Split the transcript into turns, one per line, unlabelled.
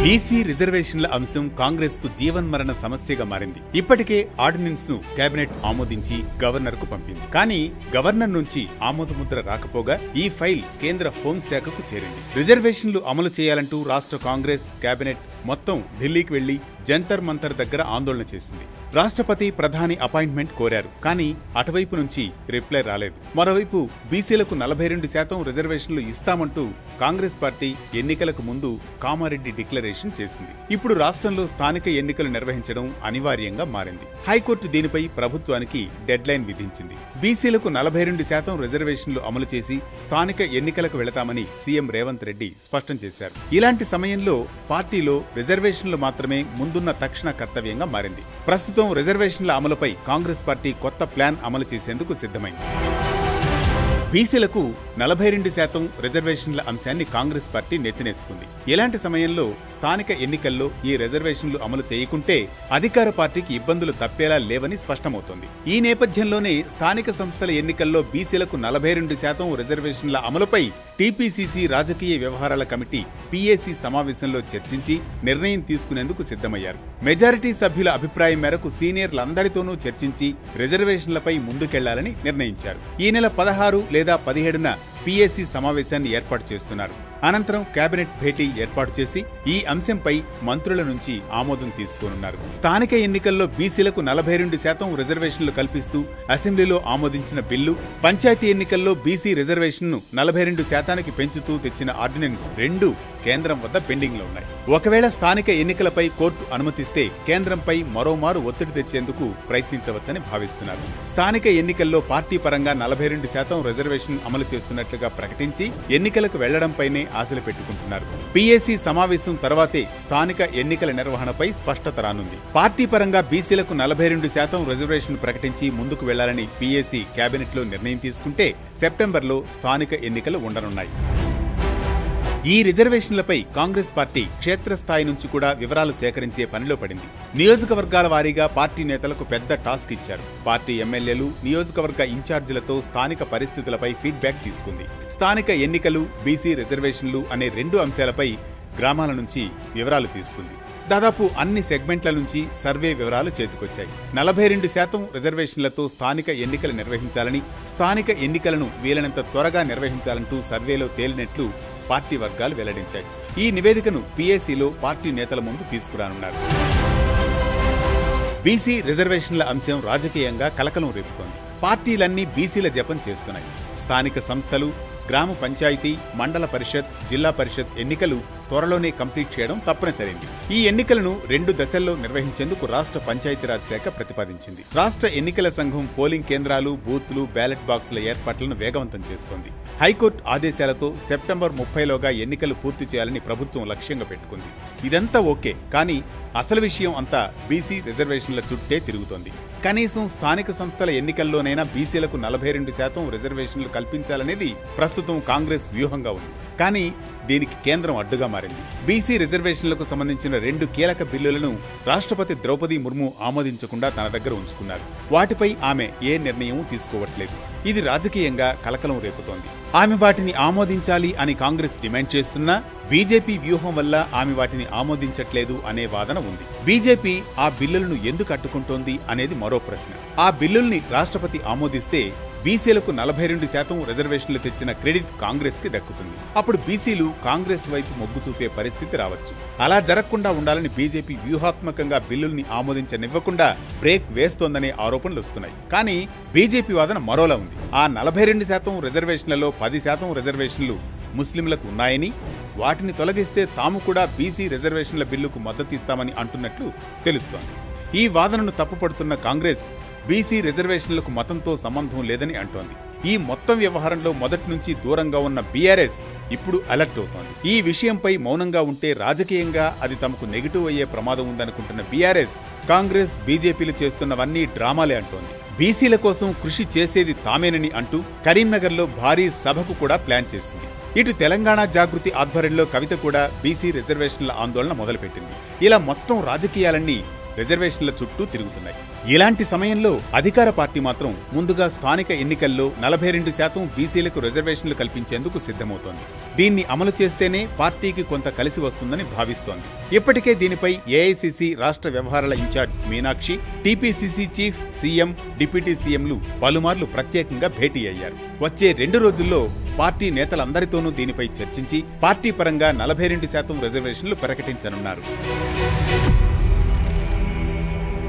BC రిజర్వేషన్ల అంశం కాంగ్రెస్ కు జీవన్మరణ సమస్యగా మారింది. ఇప్పటికే ఆర్డినెన్స్ ను కేబినెట్ ఆమోదించి గవర్నర్ కు పంపింది. కానీ గవర్నర్ నుంచి ఆమోదముద్ర రాకపోగా ఈ ఫైల్ కేంద్ర హోంశాఖకు చేరింది. రిజర్వేషన్లు అమలు చేయాలంటూ రాష్ట్ర కాంగ్రెస్ కేబినెట్ మొత్తం ఢిల్లీకి వెళ్లి జంతర్ మంతర్ దగ్గర ఆందోళన చేసింది. రాష్ట్రపతి ప్రధాని అపాయింట్మెంట్ కోరారు. కానీ అటువైపు నుంచి రిప్లై రాలేదు. మరోవైపు బీసీలకు 42% రిజర్వేషన్లు ఇస్తామంటూ కాంగ్రెస్ పార్టీ ఎన్నికలకు ముందు కామారెడ్డి డిక్లరేషన్ చేసింది. ఇప్పుడు రాష్ట్రంలో స్థానిక ఎన్నికలు నిర్వహించడం అనివార్యంగా మారింది. హైకోర్టు దీనిపై ప్రభుత్వానికి డెడ్ లైన్ విధించింది. బీసీలకు 42% రిజర్వేషన్లు అమలు చేసి స్థానిక ఎన్నికలకు వెళతామని సీఎం రేవంత్ రెడ్డి స్పష్టం చేశారు. ఇలాంటి సమయంలో పార్టీలో రిజర్వేషన్లు మాత్రమే ముందున్న తక్షణ కర్తవ్యంగా మారింది. ప్రస్తుతం రిజర్వేషన్ల అమలుపై కాంగ్రెస్ పార్టీ కొత్త ప్లాన్ అమలు చేసేందుకు సిద్ధమైంది. బీసీలకు 42% రిజర్వేషన్ల అంశాన్ని కాంగ్రెస్ పార్టీ నెత్తినేసుకుంది. ఇలాంటి సమయంలో స్థానిక ఎన్నికల్లో ఈ రిజర్వేషన్లు అమలు చేయకుంటే అధికార పార్టీకి ఇబ్బందులు తప్పేలా లేవని స్పష్టమవుతోంది. ఈ నేపథ్యంలోనే స్థానిక సంస్థల ఎన్నికల్లో బీసీలకు 42% రిజర్వేషన్ల అమలుపై టీపీసీసీ రాజకీయ వ్యవహారాల కమిటీ పీఏసీ సమావేశంలో చర్చించి నిర్ణయం తీసుకునేందుకు సిద్ధమయ్యారు. మెజారిటీ సభ్యుల అభిప్రాయం మేరకు సీనియర్లందరితోనూ చర్చించి రిజర్వేషన్లపై ముందుకెళ్లాలని నిర్ణయించారు. ఈ నెల 16 లేదా 17న పీఏసీ సమావేశాన్ని ఏర్పాటు చేస్తున్నారు. అనంతరం కేబినెట్ భేటీ ఏర్పాటు చేసి ఈ అంశంపై మంత్రుల నుంచి ఆమోదం తీసుకోనున్నారు. స్థానిక ఎన్నికల్లో బీసీలకు 42% రిజర్వేషన్లు కల్పిస్తూ అసెంబ్లీలో ఆమోదించిన బిల్లు, పంచాయతీ ఎన్నికల్లో బీసీ రిజర్వేషన్ను 42%కి పెంచుతూ తెచ్చిన ఆర్డినెన్స్ రెండూ కేంద్రం వద్ద పెండింగ్ లో ఉన్నాయి. ఒకవేళ స్థానిక ఎన్నికలపై కోర్టు అనుమతిస్తే కేంద్రంపై మరోమారు ఒత్తిడి తెచ్చేందుకు ప్రయత్నించవచ్చని భావిస్తున్నారు. స్థానిక ఎన్నికల్లో పార్టీ పరంగా 42% రిజర్వేషన్ అమలు చేస్తున్నట్లుగా ప్రకటించి ఎన్నికలకు వెళ్లడంపైనే ఆశలు పెట్టుకుంటున్నారు. పీఏసీ సమావేశం తర్వాతే స్థానిక ఎన్నికల నిర్వహణపై స్పష్టత రానుంది. పార్టీ పరంగా బీసీలకు 42% రిజర్వేషన్ ప్రకటించి ముందుకు వెళ్లాలని పీఏసీ కేబినెట్లో నిర్ణయం తీసుకుంటే సెప్టెంబర్లో స్థానిక ఎన్నికలు ఉండనున్నాయి. ఈ రిజర్వేషన్లపై కాంగ్రెస్ పార్టీ క్షేత్రస్థాయి నుంచి కూడా వివరాలు సేకరించే పనిలో పడింది. నియోజకవర్గాల వారీగా పార్టీ నేతలకు పెద్ద టాస్క్ ఇచ్చారు. పార్టీ ఎమ్మెల్యేలు, నియోజకవర్గ ఇన్ఛార్జీలతో స్థానిక పరిస్థితులపై ఫీడ్బ్యాక్ తీసుకుంది. స్థానిక ఎన్నికలు, బీసీ రిజర్వేషన్లు అనే రెండు అంశాలపై గ్రామాల నుంచి వివరాలు తీసుకుంది. దాదాపు అన్ని సెగ్మెంట్ల నుంచి సర్వే వివరాలు చేతికొచ్చాయి. 42% రిజర్వేషన్లతో స్థానిక ఎన్నికలు నిర్వహించాలని, స్థానిక ఎన్నికలను వీలైనంత త్వరగా నిర్వహించాలంటూ సర్వేలో తేలినట్లు పార్టీ వర్గాలు వెల్లడించాయి. ఈ నివేదికను పీఏసీలో పార్టీ నేతల ముందు తీసుకురానున్నారు. బీసీ రిజర్వేషన్ల అంశం రాజకీయంగా కలకలం రేపుతోంది. పార్టీలన్నీ బీసీల జపం చేస్తున్నాయి. స్థానిక సంస్థలు, గ్రామ పంచాయతీ, మండల పరిషత్, జిల్లా పరిషత్ ఎన్నికలు త్వరలోనే కంప్లీట్ చేయడం తప్పనిసరైంది. ఈ ఎన్నికలను 2 దశల్లో నిర్వహించేందుకు రాష్ట్ర పంచాయతీరాజ్ శాఖ ప్రతిపాదించింది. రాష్ట్ర ఎన్నికల సంఘం పోలింగ్ కేంద్రాలు, బూత్లు, బ్యాలెట్ బాక్సుల ఏర్పాట్లను వేగవంతం చేస్తోంది. హైకోర్టు ఆదేశాలతో సెప్టెంబర్ 30లోగా ఎన్నికలు పూర్తి చేయాలని ప్రభుత్వం లక్ష్యంగా పెట్టుకుంది. ఇదంతా ఓకే, కానీ అసలు విషయం అంతా బీసీ రిజర్వేషన్ల చుట్టే తిరుగుతోంది. కనీసం స్థానిక సంస్థల ఎన్నికల్లోనైనా బీసీలకు 42% రిజర్వేషన్లు కల్పించాలనేది ప్రస్తుతం కాంగ్రెస్ వ్యూహంగా ఉంది. కానీ దీనికి కేంద్రం అడ్డుగా మారింది. బీసీ రిజర్వేషన్లకు సంబంధించిన 2 కీలక బిల్లులను రాష్ట్రపతి ద్రౌపది ముర్ము ఆమోదించకుండా తన దగ్గర ఉంచుకున్నారు. వాటిపై ఆమె ఏ నిర్ణయం తీసుకోవట్లేదు. ఇది రాజకీయంగా కలకలం రేపుతోంది. ఆమె వాటిని ఆమోదించాలి అని కాంగ్రెస్ డిమాండ్ చేస్తున్నా బీజేపీ వ్యూహం వల్ల ఆమె వాటిని ఆమోదించట్లేదు అనే వాదన ఉంది. బీజేపీ ఆ బిల్లులను ఎందుకు అడ్డుకుంటోంది అనేది మరో ప్రశ్న. ఆ బిల్లుల్ని రాష్ట్రపతి ఆమోదిస్తే బీసీలకు 42% రిజర్వేషన్లు తెచ్చిన క్రెడిట్ కాంగ్రెస్ కి దక్కుతుంది. అప్పుడు బీసీలు కాంగ్రెస్ వైపు మొగ్గు చూపే పరిస్థితి రావచ్చు. అలా జరగకుండా ఉండాలని బీజేపీ వ్యూహాత్మకంగా బిల్లుల్ని ఆమోదించనివ్వకుండా బ్రేక్ వేస్తోందనే ఆరోపణలు వస్తున్నాయి. కానీ బీజేపీ వాదన మరోలా ఉంది. ఆ 42% రిజర్వేషన్లలో 10% రిజర్వేషన్లు ముస్లింలకు ఉన్నాయని, వాటిని తొలగిస్తే తాము కూడా బీసీ రిజర్వేషన్ల బిల్లుకు మద్దతు ఇస్తామని అంటున్నట్లు తెలుస్తోంది. ఈ వాదనను తప్పుపడుతున్న కాంగ్రెస్ బీసీ రిజర్వేషన్లకు మతంతో సంబంధం లేదని అంటోంది. ఈ మొత్తం వ్యవహారంలో మొదటి నుంచి దూరంగా ఉన్న బీఆర్ఎస్ ఇప్పుడు అలర్ట్ అవుతోంది. ఈ విషయంపై మౌనంగా ఉంటే రాజకీయంగా అది తమకు నెగిటివ్ అయ్యే ప్రమాదం ఉందనుకుంటున్న బీఆర్ఎస్ కాంగ్రెస్, బీజేపీలు చేస్తున్నవన్నీ డ్రామాలే అంటోంది. బీసీల కోసం కృషి చేసేది తామేనని అంటూ కరీంనగర్లో భారీ సభకు కూడా ప్లాన్ చేసింది. ఇటు తెలంగాణ జాగృతి ఆధ్వర్యంలో కవిత కూడా బీసీ రిజర్వేషన్ల ఆందోళన మొదలుపెట్టింది. ఇలా మొత్తం రాజకీయాలన్నీ రిజర్వేషన్ల చుట్టూ తిరుగుతున్నాయి. ఇలాంటి సమయంలో అధికార పార్టీ మాత్రం ముందుగా స్థానిక ఎన్నికల్లో 42% బీసీలకు రిజర్వేషన్లు కల్పించేందుకు సిద్ధమవుతోంది. దీన్ని అమలు చేస్తేనే పార్టీకి కొంత కలిసి వస్తుందని భావిస్తోంది. ఇప్పటికే దీనిపై ఏఐసీసీ రాష్ట్ర వ్యవహారాల incharge Meenakshi, TPCC chief, CM, deputy సీఎంలు పలుమార్లు ప్రత్యేకంగా భేటీ అయ్యారు. వచ్చే 2 రోజుల్లో పార్టీ నేతలందరితోనూ దీనిపై చర్చించి పార్టీ పరంగా 42% రిజర్వేషన్లు ప్రకటించనున్నారు.